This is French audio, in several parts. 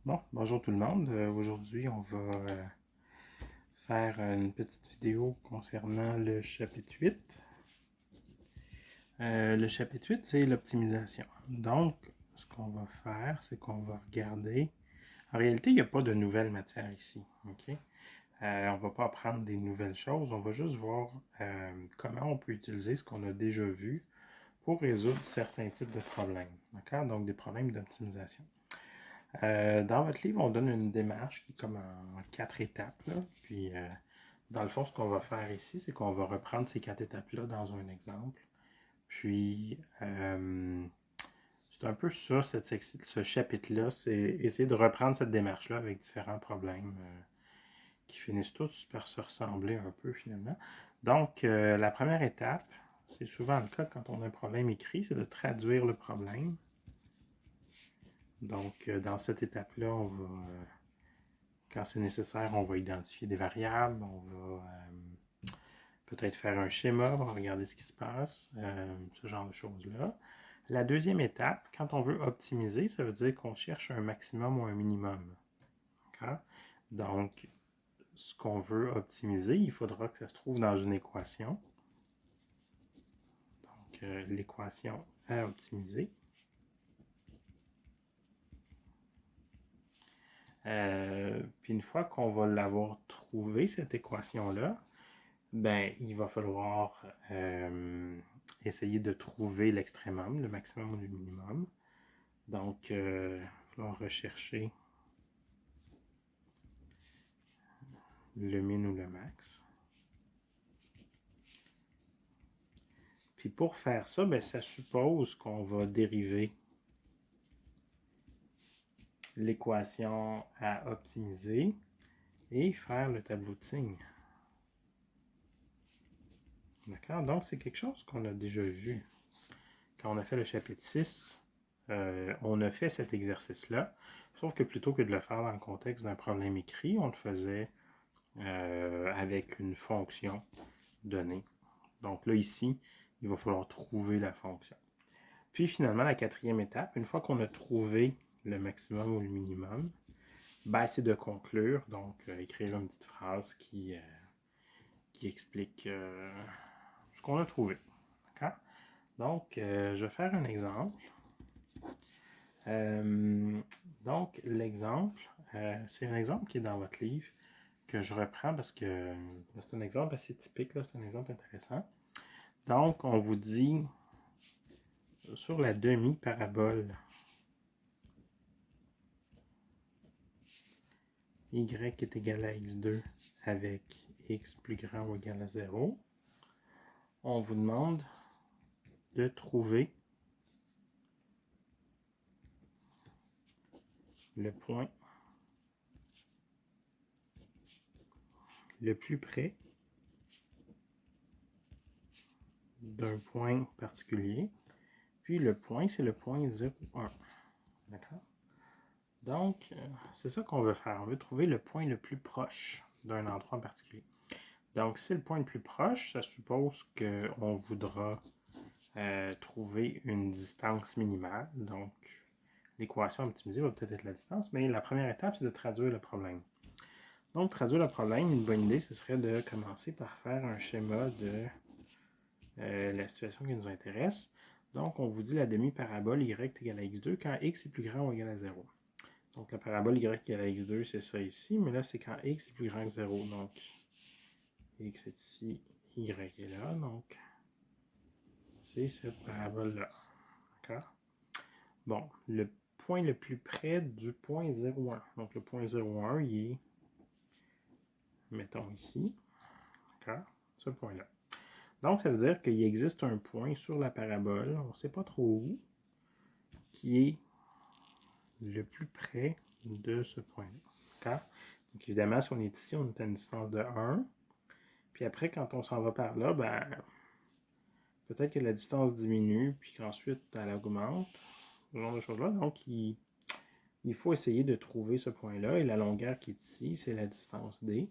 Bon, bonjour tout le monde. Aujourd'hui, on va faire une petite vidéo concernant le chapitre 8. Le chapitre 8, c'est l'optimisation. Donc, ce qu'on va faire, c'est qu'on va regarder. En réalité, il n'y a pas de nouvelles matières ici. OK? On ne va pas apprendre des nouvelles choses. On va juste voir comment on peut utiliser ce qu'on a déjà vu pour résoudre certains types de problèmes. D'accord? Donc, des problèmes d'optimisation. Dans votre livre, on donne une démarche qui est comme en 4 étapes. Là. Puis, dans le fond, ce qu'on va faire ici, c'est qu'on va reprendre ces 4 étapes-là dans un exemple. Puis, c'est un peu ça, ce chapitre-là, c'est essayer de reprendre cette démarche-là avec différents problèmes qui finissent tous par se ressembler un peu finalement. Donc, la première étape, c'est souvent le cas quand on a un problème écrit, c'est de traduire le problème. Donc, dans cette étape-là, on va quand c'est nécessaire, on va identifier des variables, on va peut-être faire un schéma pour regarder ce qui se passe, ce genre de choses-là. La deuxième étape, quand on veut optimiser, ça veut dire qu'on cherche un maximum ou un minimum. Donc, ce qu'on veut optimiser, il faudra que ça se trouve dans une équation. Donc, l'équation à optimiser. Puis une fois qu'on va l'avoir trouvé, cette équation-là, ben, il va falloir essayer de trouver l'extrémum, le maximum ou le minimum. Donc, il va falloir rechercher le min ou le max. Puis pour faire ça, ben, ça suppose qu'on va dériver l'équation à optimiser et faire le tableau de signes. D'accord? Donc, c'est quelque chose qu'on a déjà vu. Quand on a fait le chapitre 6, on a fait cet exercice-là, sauf que plutôt que de le faire dans le contexte d'un problème écrit, on le faisait avec une fonction donnée. Donc là, ici, il va falloir trouver la fonction. Puis finalement, la quatrième étape, une fois qu'on a trouvé le maximum ou le minimum, ben, c'est de conclure, donc écrire une petite phrase qui explique ce qu'on a trouvé. D'accord? Donc, je vais faire un exemple. Donc, l'exemple, c'est un exemple qui est dans votre livre que je reprends parce que c'est un exemple assez typique, c'est un exemple intéressant. Donc, on vous dit sur la demi-parabole y est égal à x2 avec x plus grand ou égal à 0, on vous demande de trouver le point le plus près d'un point particulier. Puis le point, c'est le point 0, 1. D'accord? Donc, c'est ça qu'on veut faire. On veut trouver le point le plus proche d'un endroit en particulier. Donc, si c'est le point le plus proche, ça suppose qu'on voudra trouver une distance minimale. Donc, l'équation optimisée va peut-être être la distance, mais la première étape, c'est de traduire le problème. Donc, traduire le problème, une bonne idée, ce serait de commencer par faire un schéma de la situation qui nous intéresse. Donc, on vous dit la demi-parabole y est égale à x2 quand x est plus grand ou égal à 0. Donc, la parabole y égale à x2, c'est ça ici, mais là, c'est quand x est plus grand que 0. Donc, x est ici, y est là, donc c'est cette parabole-là. D'accord? Bon, le point le plus près du point 0,1. Donc, le point 0,1, il est, mettons ici, d'accord? Ce point-là. Donc, ça veut dire qu'il existe un point sur la parabole, on ne sait pas trop où, qui est le plus près de ce point-là. D'accord? Donc, évidemment, si on est ici, on est à une distance de 1. Puis après, quand on s'en va par là, ben, peut-être que la distance diminue, puis qu'ensuite, elle augmente. Ce genre de choses-là. Donc, il faut essayer de trouver ce point-là. Et la longueur qui est ici, c'est la distance D.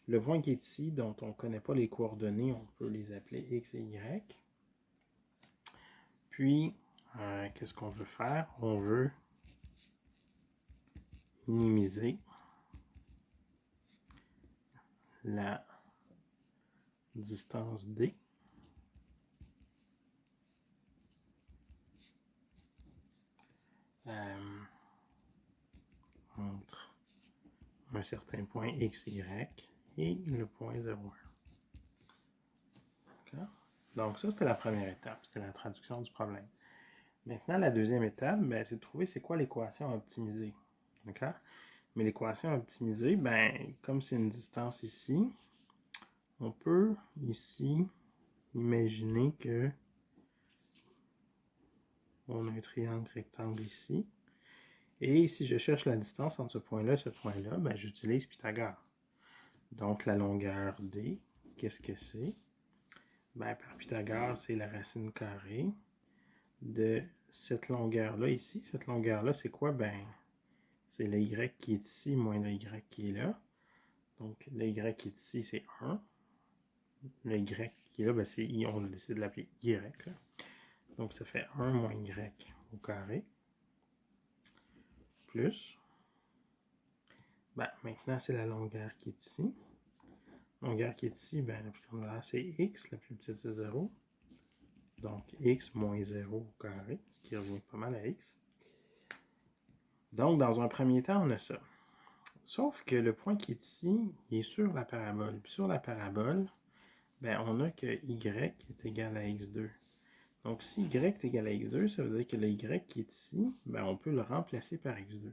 Le point qui est ici, dont on ne connaît pas les coordonnées, on peut les appeler X et Y. Puis, qu'est-ce qu'on veut faire? On veut minimiser la distance D entre un certain point x, y et le point 0,1. Donc ça, c'était la première étape, c'était la traduction du problème. Maintenant, la deuxième étape, ben, c'est de trouver c'est quoi l'équation à optimiser. D'accord? Mais l'équation à optimiser, ben, comme c'est une distance ici, on peut ici imaginer que on a un triangle rectangle ici. Et si je cherche la distance entre ce point-là et ce point-là, ben, j'utilise Pythagore. Donc la longueur D, qu'est-ce que c'est? Ben, par Pythagore, c'est la racine carrée de cette longueur-là ici. Cette longueur-là, c'est quoi? Ben, c'est le y qui est ici moins le y qui est là. Donc, le y qui est ici, c'est 1. Le y qui est là, ben, c'est on décide de l'appeler y. Là. Donc, ça fait 1 moins y au carré. Plus. Ben, maintenant, c'est la longueur qui est ici. La longueur qui est ici, ben, la plus grande valeur, c'est x. La plus petite, c'est 0. Donc, x moins 0 au carré, ce qui revient pas mal à x. Donc, dans un premier temps, on a ça. Sauf que le point qui est ici, il est sur la parabole. Puis sur la parabole, ben, on a que y est égal à x2. Donc, si y est égal à x2, ça veut dire que le y qui est ici, ben, on peut le remplacer par x2.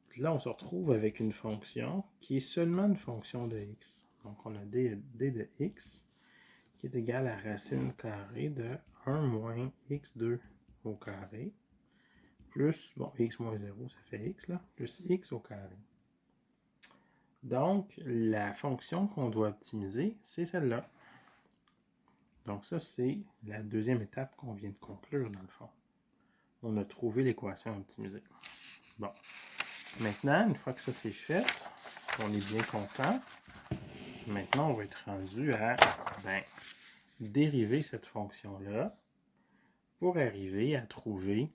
Puis là, on se retrouve avec une fonction qui est seulement une fonction de x. Donc, on a d de x qui est égal à racine carrée de 1 moins x2 au carré, plus, bon, x moins 0, ça fait x, là, plus x au carré. Donc, la fonction qu'on doit optimiser, c'est celle-là. Donc ça, c'est la deuxième étape qu'on vient de conclure, dans le fond. On a trouvé l'équation optimisée. Bon. Maintenant, une fois que ça c'est fait, on est bien content. Maintenant, on va être rendu à dériver cette fonction-là pour arriver à trouver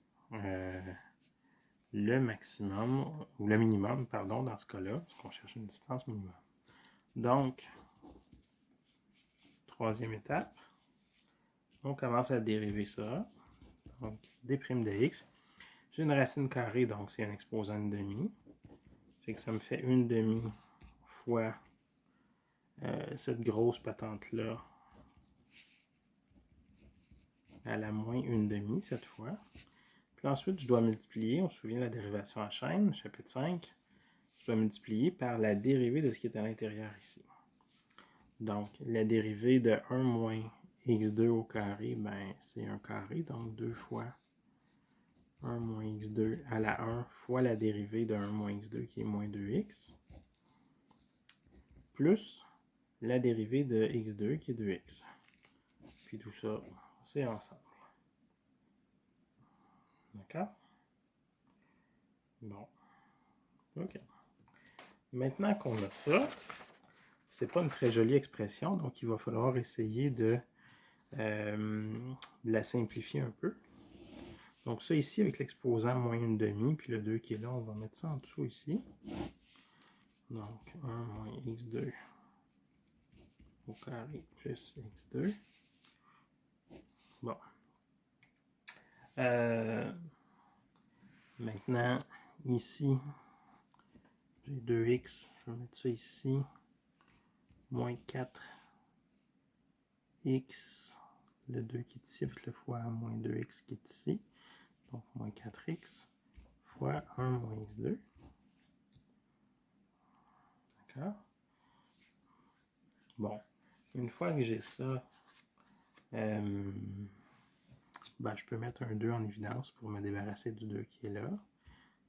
le maximum, ou le minimum, pardon, dans ce cas-là, parce qu'on cherche une distance minimum. Donc, troisième étape, on commence à dériver ça. Donc, d' de x. J'ai une racine carrée, donc c'est un exposant de demi. Fait que ça me fait une demi fois cette grosse patente-là à la moins une demi cette fois. Puis ensuite, je dois multiplier, on se souvient de la dérivation à chaîne, chapitre 5. Je dois multiplier par la dérivée de ce qui est à l'intérieur ici. Donc, la dérivée de 1 moins x2 au carré, ben, c'est 1 carré, donc 2 fois 1 moins x2 à la 1 fois la dérivée de 1 moins x2 qui est moins 2x, plus la dérivée de x2 qui est 2x. Puis tout ça, c'est ensemble. D'accord? Bon. OK. Maintenant qu'on a ça, c'est pas une très jolie expression, donc il va falloir essayer de la simplifier un peu. Donc ça ici, avec l'exposant moins une demi, puis le 2 qui est là, on va mettre ça en dessous ici. Donc 1 moins x2 au carré plus x2. Bon. Maintenant, ici, j'ai 2x, je vais mettre ça ici, moins 4x, le 2 qui est ici avec le fois moins 2x qui est ici, donc moins 4x, fois 1 moins x2. D'accord? Bon, une fois que j'ai ça, je peux mettre un 2 en évidence pour me débarrasser du 2 qui est là.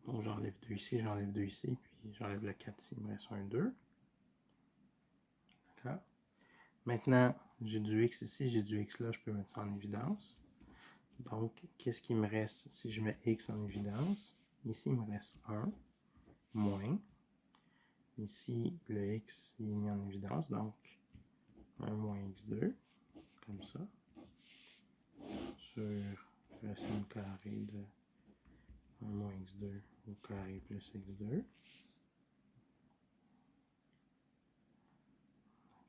Donc j'enlève 2 ici, j'enlève 2 ici, puis j'enlève le 4 ici, il me reste un 2. D'accord? Maintenant, j'ai du x ici, j'ai du x là, je peux mettre ça en évidence. Donc, qu'est-ce qui me reste si je mets x en évidence? Ici, il me reste 1, moins. Ici, le x est mis en évidence, donc 1 moins x2, comme ça, sur racine carrée de 1 moins x2 au carré plus x2.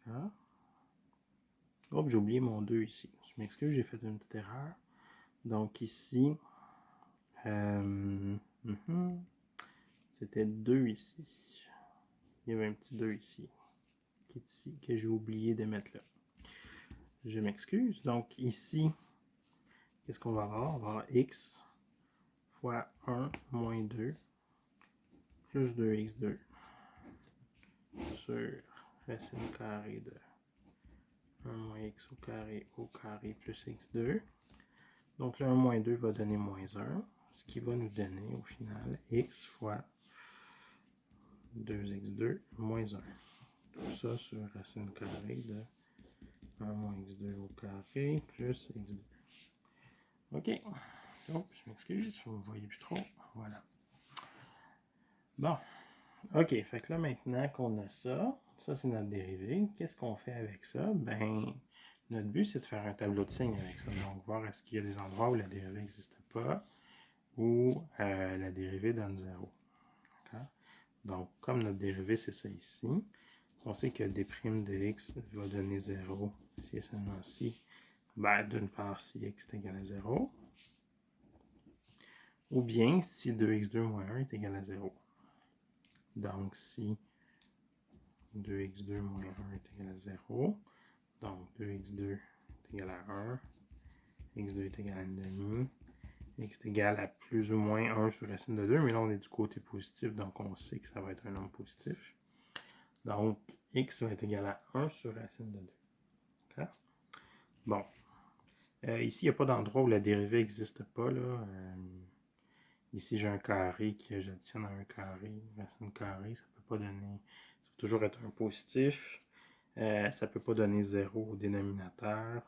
D'accord. Hop, j'ai oublié mon 2 ici. Je m'excuse, j'ai fait une petite erreur. Donc ici, c'était 2 ici. Il y avait un petit 2 ici, qui est ici, que j'ai oublié de mettre là. Je m'excuse. Donc ici, qu'est-ce qu'on va avoir? On va avoir x fois 1 moins 2 plus 2x2 sur racine carrée de 1 moins x au carré plus x2. Donc le 1 moins 2 va donner moins 1, ce qui va nous donner au final x fois 2x2 moins 1. Tout ça sur racine carrée de 1 moins x2 au carré plus x2. OK. Oh, je m'excuse, vous ne voyez plus trop. Voilà. Bon. OK. Fait que là, maintenant qu'on a ça, ça c'est notre dérivée. Qu'est-ce qu'on fait avec ça? Ben, notre but, c'est de faire un tableau de signes avec ça. Donc, voir est-ce qu'il y a des endroits où la dérivée n'existe pas ou la dérivée donne 0. Donc, comme notre dérivée, c'est ça ici, on sait que d' de x va donner 0 si et seulement si, ben, d'une part, si x est égal à 0, ou bien si 2x2 moins 1 est égal à 0. Donc, si 2x2 moins 1 est égal à 0, donc 2x2 est égal à 1, x2 est égal à 1,5, x est égal à plus ou moins 1 sur racine de 2, mais là on est du côté positif, donc on sait que ça va être un nombre positif. Donc, x va être égal à 1 sur racine de 2. Okay? Bon. Ici, il n'y a pas d'endroit où la dérivée n'existe pas. Là. Ici, j'ai un carré que j'additionne à un carré, racine carrée, ça peut pas donner... Ça va toujours être un positif. Ça ne peut pas donner 0 au dénominateur.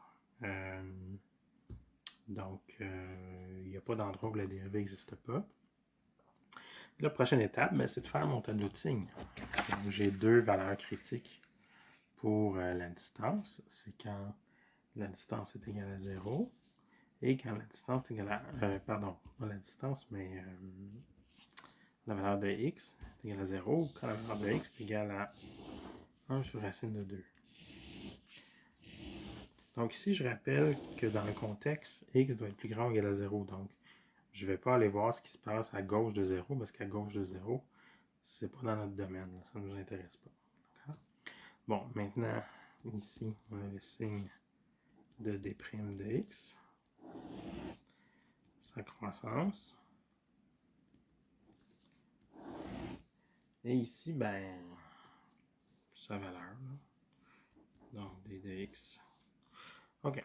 Donc, il n'y a pas d'endroit où la dérivée n'existe pas. La prochaine étape, c'est de faire mon tableau de signes. J'ai deux valeurs critiques pour la distance. C'est quand la distance est égale à 0 et quand la distance est égale à... pardon, pas la distance, mais la valeur de x est égale à 0 ou quand la valeur de x est égale à 1 sur racine de 2. Donc ici, je rappelle que dans le contexte, x doit être plus grand ou égal à 0. Donc, je ne vais pas aller voir ce qui se passe à gauche de 0 parce qu'à gauche de 0, c'est pas dans notre domaine. Là, ça ne nous intéresse pas. Bon, maintenant, ici, on a le signe de d' de x, sa croissance. Et ici, ben, sa valeur. Là. Donc, d de x. OK.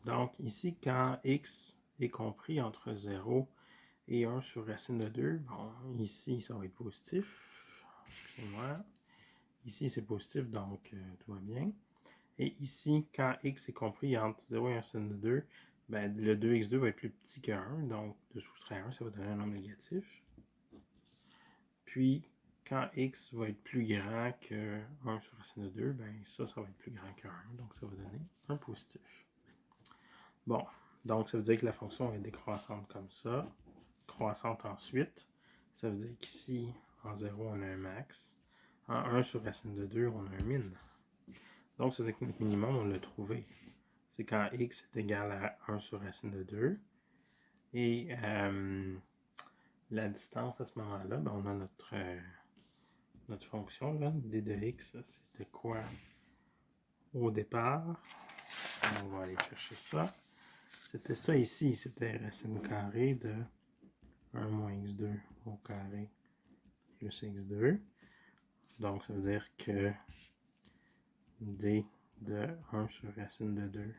Donc, ici, quand x est compris entre 0 et 1 sur racine de 2, bon, ici, ça va être positif. Ici, c'est positif, donc tout va bien. Et ici, quand x est compris entre 0 et 1 racine de 2, ben, le 2x2 va être plus petit que 1, donc de soustraire 1, ça va donner un nombre négatif. Puis, quand x va être plus grand que 1 sur racine de 2, ben, ça va être plus grand que 1, donc ça va donner un positif. Bon, donc ça veut dire que la fonction va être décroissante comme ça, croissante ensuite. Ça veut dire qu'ici, en 0, on a un max. En 1 sur racine de 2, on a un min. Donc, ça veut dire que notre minimum, on l'a trouvé. C'est quand x est égal à 1 sur racine de 2. Et la distance à ce moment-là, ben, on a notre fonction, là, d de x, c'était quoi au départ? On va aller chercher ça. C'était ça ici, c'était racine carrée de 1 moins x2 au carré plus x2. Donc, ça veut dire que d de 1 sur racine de 2,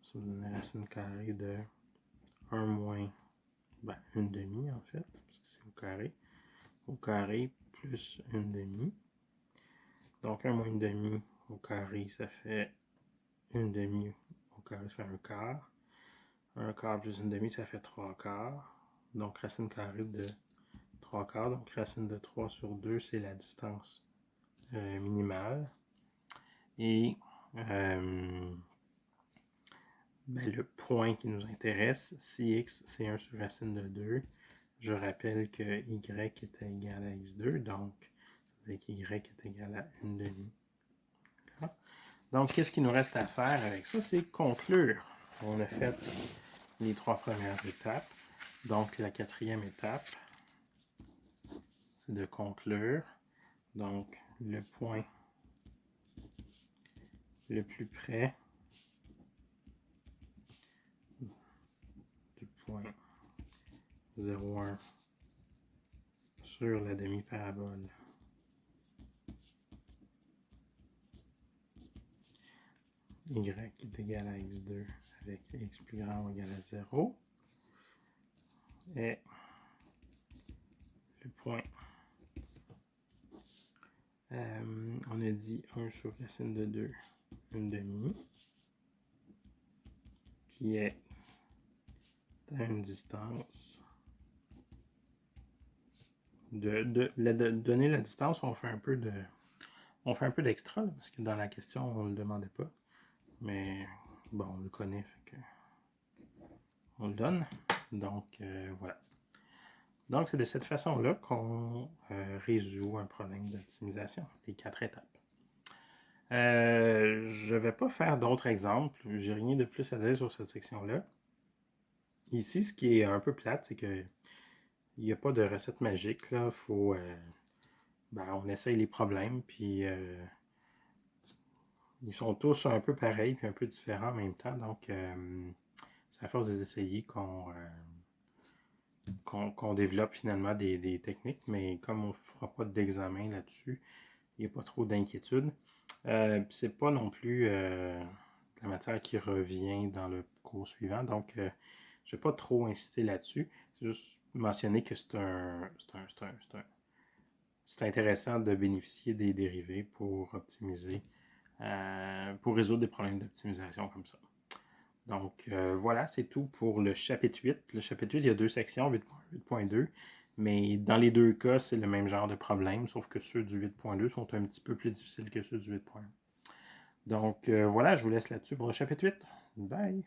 ça va donner racine carrée de 1 moins, ben, 1/2 en fait, parce que c'est au carré plus 1/2. Donc 1 moins 1/2 au carré, ça fait 1/2 au carré, ça fait 1 quart. 1 quart plus 1/2, ça fait 3 quarts. Donc racine carrée de 3 quarts, donc racine de 3 sur 2, c'est la distance minimale. Et ben, le point qui nous intéresse, si x c'est 1 sur racine de 2, Je rappelle que y est égal à x2, donc ça veut dire qu'y est égal à 1/2. Donc, qu'est-ce qu'il nous reste à faire avec ça? C'est conclure. On a fait les 3 premières étapes. Donc, la 4e étape, c'est de conclure. Donc, le point le plus près du point 0,1 sur la demi-parabole y est égal à x2 avec x plus grand ou égal à 0 est le point, on a dit 1 sur racine de 2, 1/2, qui est à une distance donner la distance, on fait un peu d'extra, parce que dans la question, on ne le demandait pas. Mais bon, on le connaît, fait que on le donne. Donc, voilà. Donc, c'est de cette façon-là qu'on résout un problème d'optimisation, les 4 étapes. Je ne vais pas faire d'autres exemples. J'ai rien de plus à dire sur cette section-là. Ici, ce qui est un peu plate, c'est que il n'y a pas de recette magique. Là. Faut, on essaye les problèmes, puis ils sont tous un peu pareils, puis un peu différents en même temps. Donc, c'est à force de les essayer qu'on développe finalement des techniques. Mais comme on ne fera pas d'examen là-dessus, il n'y a pas trop d'inquiétude. C'est pas non plus la matière qui revient dans le cours suivant. Donc, je ne vais pas trop insister là-dessus. C'est juste mentionner que c'est intéressant de bénéficier des dérivés pour optimiser, pour résoudre des problèmes d'optimisation comme ça. Donc, voilà, c'est tout pour le chapitre 8. Le chapitre 8, il y a 2 sections, 8.1 et 8.2. Mais dans les 2 cas, c'est le même genre de problème, sauf que ceux du 8.2 sont un petit peu plus difficiles que ceux du 8.1. Donc, voilà, je vous laisse là-dessus pour le chapitre 8. Bye!